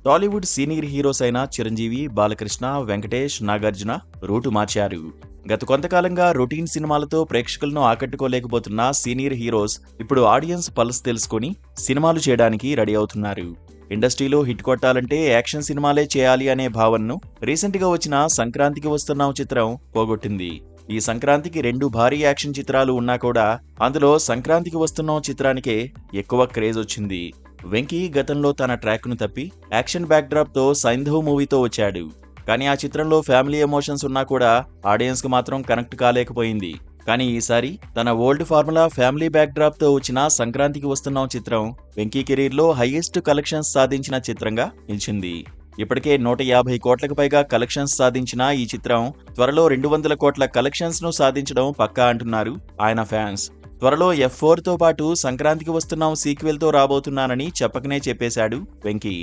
Tollywood senior heroes అయిన Chiranjeevi, Balakrishna, Venkatesh, Nagarjuna route మార్చారు. గత కొంతకాలంగా రొటీన్ సినిమాలతో ప్రేక్షకులను ఆకట్టుకోలేకపోతున్న సీనియర్ హీరోస్ ఇప్పుడు ఆడియన్స్ పల్స్ తెలుసుకుని సినిమాలు చేయడానికి రెడీ అవుతున్నారు. ఇండస్ట్రీలో హిట్ కొట్టాలంటే యాక్షన్ సినిమాలే చేయాలి అనే భావనను రీసెంట్ గా వచ్చిన సంక్రాంతికి వస్తున్నాం చిత్రం పోగొట్టింది. ఈ సంక్రాంతికి 2 భారీ యాక్షన్ చిత్రాలు ఉన్నా కూడా అందులో సంక్రాంతికి వస్తున్నాం చిత్రానికే ఎక్కువ క్రేజ్ వచ్చింది. వెంకీ గతంలో తన ట్రాక్ను తప్పి యాక్షన్ బ్యాక్డ్రాప్ తో సైంధవ్ మూవీతో వచ్చాడు. కానీ ఆ చిత్రంలో ఫ్యామిలీ ఎమోషన్స్ ఉన్నా కూడా ఆడియన్స్ కు మాత్రం కనెక్ట్ కాలేకపోయింది. కానీ ఈసారి తన ఓల్డ్ ఫార్ములా ఫ్యామిలీ బ్యాక్డ్రాప్ తో వచ్చిన సంక్రాంతికి వస్తున్నాం చిత్రం వెంకీ కెరీర్ లో హైయెస్ట్ కలెక్షన్స్ సాధించిన చిత్రంగా నిలిచింది. ఇప్పటికే 150 కోట్లకు పైగా కలెక్షన్స్ సాధించిన ఈ చిత్రం త్వరలో 200 కోట్ల కలెక్షన్స్ ను సాధించడం పక్కా అంటున్నారు ఆయన ఫ్యాన్స్. త్వరలో F4 తో పాటు సంక్రాంతికి వస్తున్నాం సీక్వెల్ తో రాబోతున్నానని చెప్పకనే చెప్పేశాడు వెంకీ.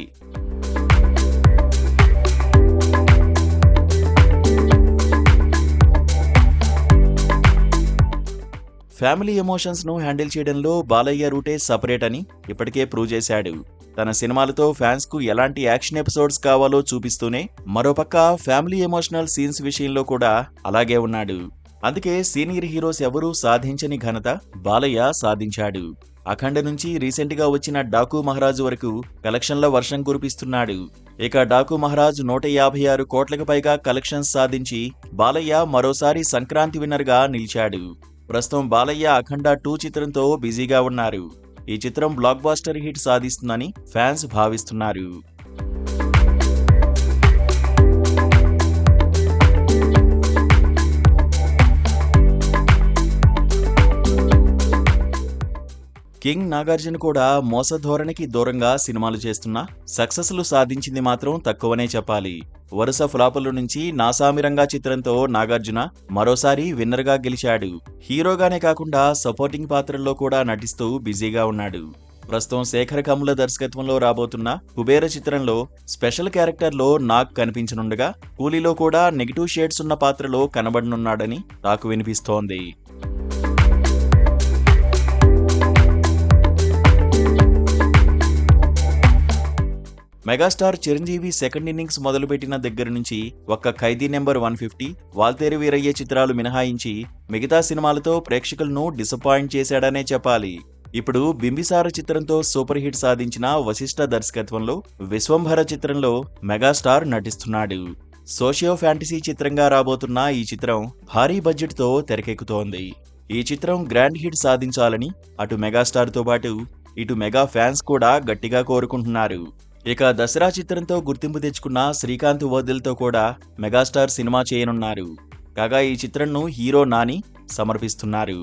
ఫ్యామిలీ ఎమోషన్స్ ను హ్యాండిల్ చేయడంలో బాలయ్య రూటే సపరేట్ అని ఇప్పటికే ప్రూవ్ చేశాడు. తన సినిమాలతో ఫ్యాన్స్ కు ఎలాంటి యాక్షన్ ఎపిసోడ్స్ కావాలో చూపిస్తూనే మరోపక్క ఫ్యామిలీ ఎమోషనల్ సీన్స్ విషయంలో కూడా అలాగే ఉన్నాడు. అందుకే సీనియర్ హీరోస్ ఎవరూ సాధించని ఘనత బాలయ్య సాధించాడు. అఖండ నుంచి రీసెంట్ గా వచ్చిన డాకు మహారాజ్ వరకు కలెక్షన్ల వర్షం కురిపిస్తున్నాడు. ఇక డాకు మహారాజ్ 156 కోట్లకు పైగా కలెక్షన్స్ సాధించి బాలయ్య మరోసారి సంక్రాంతి విన్నర్ గా నిలిచాడు. ప్రస్తుతం బాలయ్య అఖండ 2 చిత్రంతో బిజీగా ఉన్నారు. ఈ చిత్రం బ్లాక్ బాస్టర్ హిట్ సాధిస్తుందని ఫ్యాన్స్ భావిస్తున్నారు. కింగ్ నాగార్జున కూడా మోసధోరణికి దూరంగా సినిమాలు చేస్తున్నా సక్సెస్లు సాధించింది మాత్రం తక్కువనే చెప్పాలి. వరుస ఫ్లాపుల నుంచి నాసామిరంగా చిత్రంతో నాగార్జున మరోసారి విన్నర్గా గెలిచాడు. హీరోగానే కాకుండా సపోర్టింగ్ పాత్రల్లో కూడా నటిస్తూ బిజీగా ఉన్నాడు. ప్రస్తుతం శేఖర్ కమ్ముల దర్శకత్వంలో రాబోతున్న కుబేర చిత్రంలో స్పెషల్ క్యారెక్టర్లో నాగ్ కనిపించనుండగా కూలీలో కూడా నెగిటివ్ షేడ్స్ ఉన్న పాత్రలో కనబడనున్నాడని టాక్ వినిపిస్తోంది. మెగాస్టార్ చిరంజీవి సెకండ్ ఇన్నింగ్స్ మొదలుపెట్టిన దగ్గర నుంచి ఒక్క ఖైదీ నెంబర్ 150, వాల్తేరు వీరయ్య చిత్రాలు మినహాయించి మిగతా సినిమాలతో ప్రేక్షకులను డిసప్పాయింట్ చేశాడనే చెప్పాలి. ఇప్పుడు బింబిసార చిత్రంతో సూపర్ హిట్ సాధించిన వశిష్ఠ దర్శకత్వంలో విశ్వంభర చిత్రంలో మెగాస్టార్ నటిస్తున్నాడు. సోషియో ఫ్యాంటసీ చిత్రంగా రాబోతున్న ఈ చిత్రం భారీ బడ్జెట్ తో తెరకెక్కుతోంది. ఈ చిత్రం గ్రాండ్ హిట్ సాధించాలని అటు మెగాస్టార్ తో పాటు ఇటు మెగా ఫ్యాన్స్ కూడా గట్టిగా కోరుకుంటున్నారు. ఇక దసరా చిత్రంతో గుర్తింపు తెచ్చుకున్న శ్రీకాంత్ వదిల్తో కూడా మెగాస్టార్ సినిమా చేయనున్నారు. కాగా ఈ చిత్రంను హీరో నాని సమర్పిస్తున్నారు.